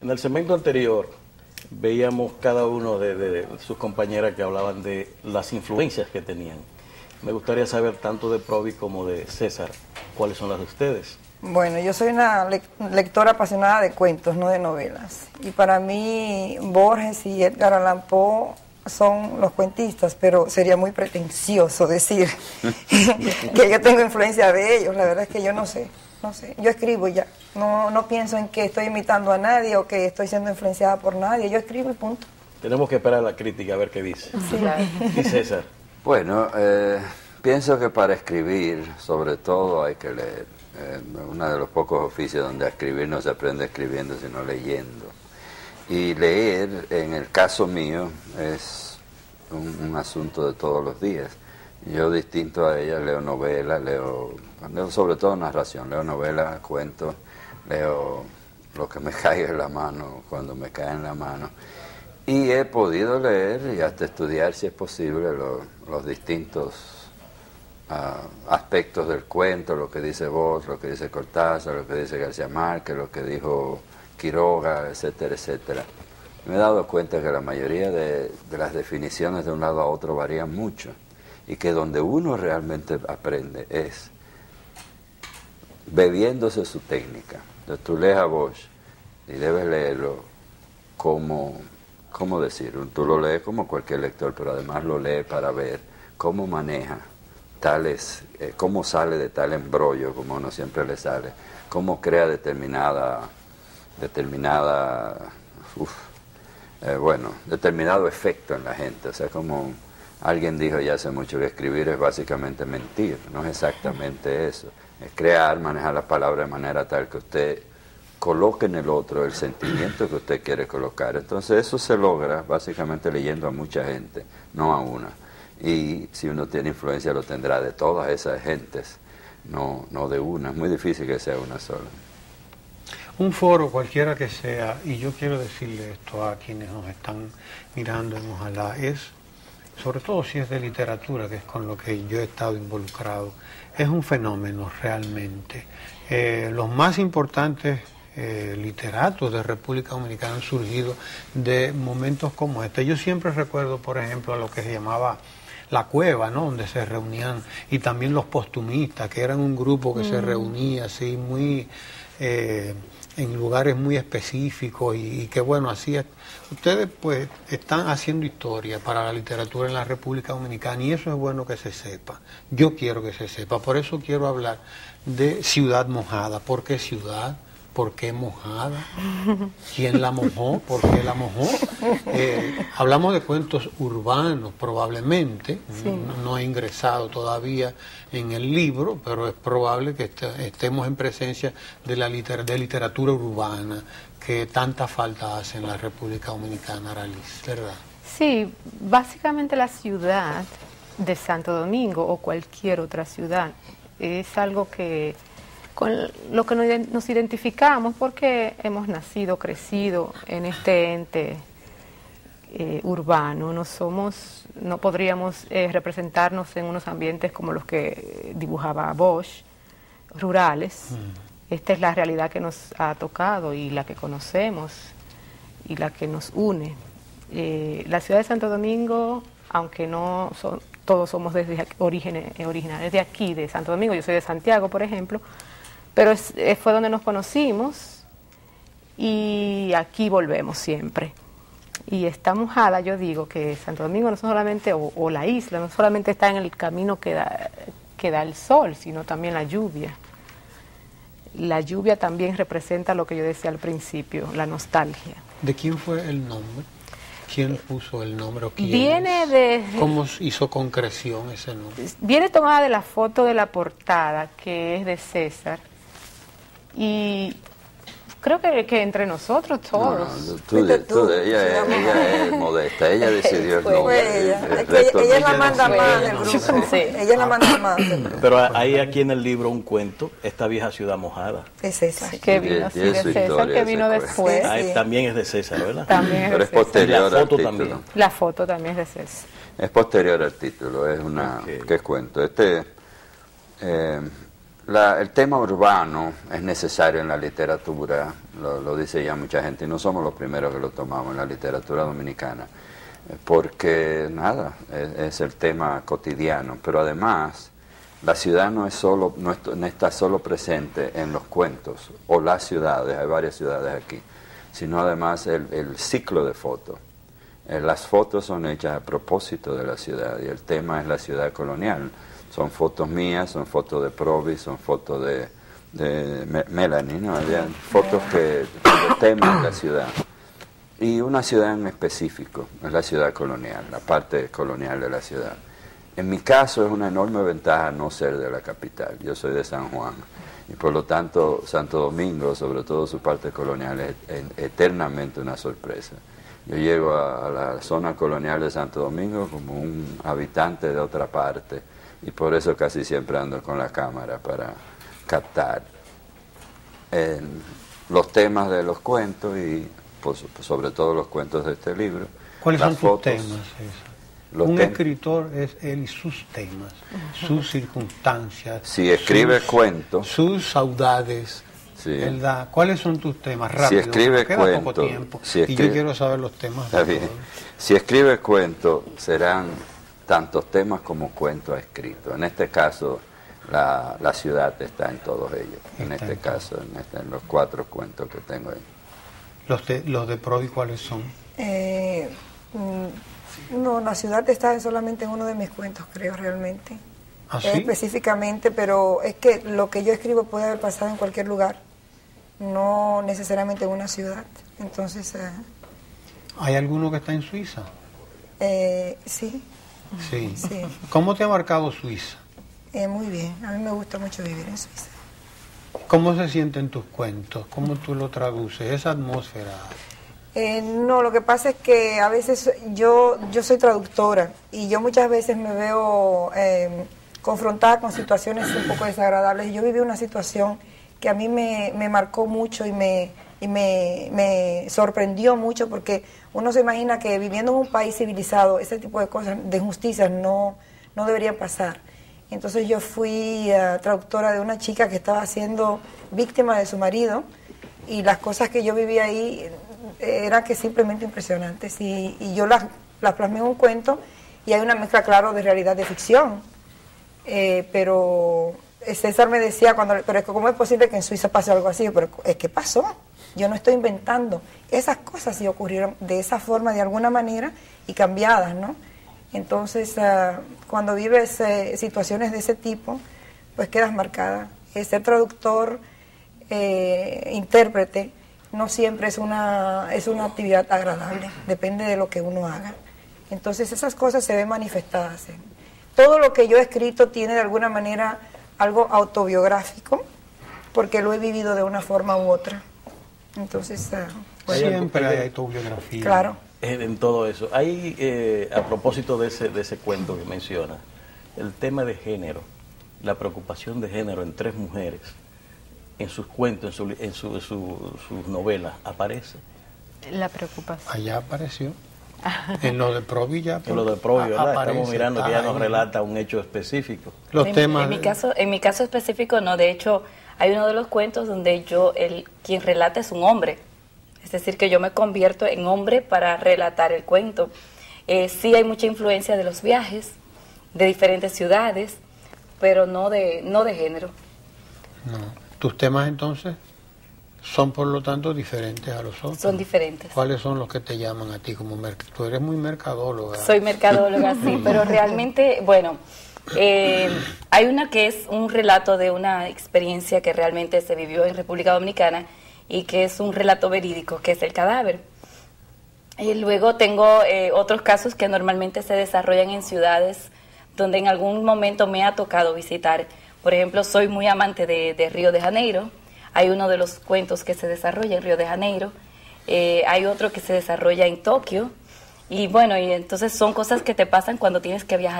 En el segmento anterior veíamos cada uno de sus compañeras que hablaban de las influencias que tenían. Me gustaría saber tanto de Provi como de César, ¿cuáles son las de ustedes? Bueno, yo soy una lectora apasionada de cuentos, no de novelas. Y para mí Borges y Edgar Allan Poe son los cuentistas, pero sería muy pretencioso decir que yo tengo influencia de ellos. La verdad es que yo no sé. Yo escribo y ya. No pienso en que estoy imitando a nadie o que estoy siendo influenciada por nadie. Yo escribo y punto. Tenemos que esperar la crítica a ver qué dice. Sí, claro. ¿Y César? Bueno, pienso que para escribir, sobre todo, hay que leer. Uno de los pocos oficios donde a escribir no se aprende escribiendo, sino leyendo. Y leer, en el caso mío, es un asunto de todos los días. Yo, distinto a ella, leo novelas, leo sobre todo narración, leo novelas, cuentos, leo lo que me caiga en la mano, cuando me cae en la mano. Y he podido leer y hasta estudiar, si es posible, los distintos aspectos del cuento, lo que dice Borges, lo que dice Cortázar, lo que dice García Márquez, lo que dijo Quiroga, etcétera, etcétera. Me he dado cuenta que la mayoría de las definiciones de un lado a otro varían mucho y que donde uno realmente aprende es bebiéndose su técnica. Entonces tú lees a Bosch y debes leerlo como, ¿cómo decir? Tú lo lees como cualquier lector, pero además lo lees para ver cómo maneja tales, cómo sale de tal embrollo, como uno siempre le sale, cómo crea determinado efecto en la gente. O sea, como alguien dijo ya hace mucho que escribir es básicamente mentir, no es exactamente eso, es crear, manejar las palabras de manera tal que usted coloque en el otro el sentimiento que usted quiere colocar. Entonces eso se logra básicamente leyendo a mucha gente, no a una. Y si uno tiene influencia lo tendrá de todas esas gentes, no de una. Es muy difícil que sea una sola. Un foro cualquiera que sea, y yo quiero decirle esto a quienes nos están mirando en Ojalá, es, sobre todo si es de literatura, que es con lo que yo he estado involucrado, es un fenómeno realmente. Los más importantes literatos de República Dominicana han surgido de momentos como este. Yo siempre recuerdo, por ejemplo, a lo que se llamaba La Cueva, ¿no? Donde se reunían, y también los postumistas, que eran un grupo que se reunía así muy en lugares muy específicos y que bueno, así es. Ustedes pues están haciendo historia para la literatura en la República Dominicana y eso es bueno que se sepa. Yo quiero que se sepa, por eso quiero hablar de Ciudad Mojada. ¿Por qué ciudad? ¿Por qué mojada? ¿Quién la mojó? ¿Por qué la mojó? Hablamos de cuentos urbanos probablemente, sí. No he ingresado todavía en el libro, pero es probable que estemos en presencia de literatura urbana que tanta falta hace en la República Dominicana, Aralis, ¿verdad? Sí, básicamente la ciudad de Santo Domingo o cualquier otra ciudad es algo que con lo que nos identificamos porque hemos nacido, crecido en este ente urbano. No podríamos representarnos en unos ambientes como los que dibujaba Bosch, rurales. Esta es la realidad que nos ha tocado y la que conocemos y la que nos une. La ciudad de Santo Domingo, aunque no todos somos desde originarios de aquí, de Santo Domingo, yo soy de Santiago, por ejemplo, pero fue donde nos conocimos y aquí volvemos siempre. Y esta mojada, yo digo que Santo Domingo no solamente, o la isla, no solamente está en el camino que da el sol, sino también la lluvia. La lluvia también representa lo que yo decía al principio, la nostalgia. ¿De quién fue el nombre? ¿Quién puso el nombre o quién? Viene de... ¿Cómo hizo concreción ese nombre? Viene tomada de la foto de la portada, que es de César. Y creo que entre nosotros todos. Ella es modesta, ella decidió el nombre. Ella es la manda más del grupo. Sí. Ella es la manda más del grupo. Pero hay aquí en el libro un cuento, Esta vieja ciudad mojada. Es César. Que vino así de César, que vino después. También es de César, ¿verdad? También es pero es posterior al título. También. La foto también es de César. Es posterior al título, es una... ¿Qué cuento? El tema urbano es necesario en la literatura, lo dice ya mucha gente, y no somos los primeros que lo tomamos en la literatura dominicana, porque nada, es el tema cotidiano, pero además la ciudad no está solo presente en los cuentos o las ciudades, hay varias ciudades aquí, sino además el ciclo de fotos. Las fotos son hechas a propósito de la ciudad y el tema es la ciudad colonial. Son fotos mías, son fotos de Provi, son fotos de Melanie, ¿no? Fotos que teman la ciudad. Y una ciudad en específico, es la ciudad colonial, la parte colonial de la ciudad. En mi caso es una enorme ventaja no ser de la capital, yo soy de San Juan. Y por lo tanto, Santo Domingo, sobre todo su parte colonial, es eternamente una sorpresa. Yo llego a la zona colonial de Santo Domingo como un habitante de otra parte, y por eso casi siempre ando con la cámara para captar los temas de los cuentos y pues, sobre todo los cuentos de este libro. ¿Cuáles son tus temas, César? Un escritor es él y sus temas, sus circunstancias. Si escribe cuentos, sus saudades, sí. ¿Verdad? ¿Cuáles son tus temas? Rápido, si escribe queda cuentos, poco tiempo, y yo quiero saber los temas. Está bien. Si escribe cuentos, serán tantos temas como cuentos escritos. En este caso, la ciudad está en todos ellos. En este caso, en los 4 cuentos que tengo ahí. ¿Los de Provi cuáles son? No, la ciudad está solamente en uno de mis cuentos, creo, realmente. ¿Ah, sí? Específicamente, pero es que lo que yo escribo puede haber pasado en cualquier lugar, no necesariamente en una ciudad. Entonces... ¿Hay alguno que está en Suiza? Sí. Sí. Sí. ¿Cómo te ha marcado Suiza? Muy bien, a mí me gusta mucho vivir en Suiza. ¿Cómo se sienten tus cuentos? ¿Cómo tú lo traduces? Esa atmósfera. No, lo que pasa es que a veces yo soy traductora y yo muchas veces me veo confrontada con situaciones un poco desagradables. Yo viví una situación que a mí me marcó mucho y me sorprendió mucho, porque uno se imagina que viviendo en un país civilizado ese tipo de cosas, de injusticias, no deberían pasar. Entonces yo fui traductora de una chica que estaba siendo víctima de su marido, y las cosas que yo viví ahí eran que simplemente impresionantes, y yo las plasmé en un cuento, y hay una mezcla, claro, de realidad, de ficción. Pero César me decía, pero es que ¿cómo es posible que en Suiza pase algo así? Pero es que pasó, yo no estoy inventando. Esas cosas sí ocurrieron de esa forma, de alguna manera, y cambiadas, ¿no? Entonces, cuando vives situaciones de ese tipo, pues quedas marcada. Ser traductor, intérprete, no siempre es una actividad agradable, depende de lo que uno haga. Entonces esas cosas se ven manifestadas. Todo lo que yo he escrito tiene de alguna manera algo autobiográfico, porque lo he vivido de una forma u otra. Entonces, siempre hay autobiografía. Claro. En todo eso. Hay, a propósito de ese cuento que menciona, el tema de género, la preocupación de género en 3 mujeres, en sus cuentos, en sus novelas, ¿aparece? La preocupación. Allá apareció. En lo de Provi ya. En lo de Provi, ¿verdad? Aparece, estamos mirando que ya nos relata un hecho específico. Los temas. En mi caso específico no, de hecho hay uno de los cuentos donde quien relata es un hombre. Es decir, que yo me convierto en hombre para relatar el cuento. Sí hay mucha influencia de los viajes, de diferentes ciudades, pero no de género. No. ¿Tus temas entonces son por lo tanto diferentes a los otros? Son diferentes. ¿Cuáles son los que te llaman a ti como mercadóloga? Tú eres muy mercadóloga. Soy mercadóloga, sí, pero realmente, bueno, hay una que es un relato de una experiencia que realmente se vivió en República Dominicana, y que es un relato verídico, que es El cadáver. Y luego tengo otros casos que normalmente se desarrollan en ciudades donde en algún momento me ha tocado visitar. Por ejemplo, soy muy amante de Río de Janeiro. Hay uno de los cuentos que se desarrolla en Río de Janeiro. Hay otro que se desarrolla en Tokio. Y bueno, y entonces son cosas que te pasan cuando tienes que viajar.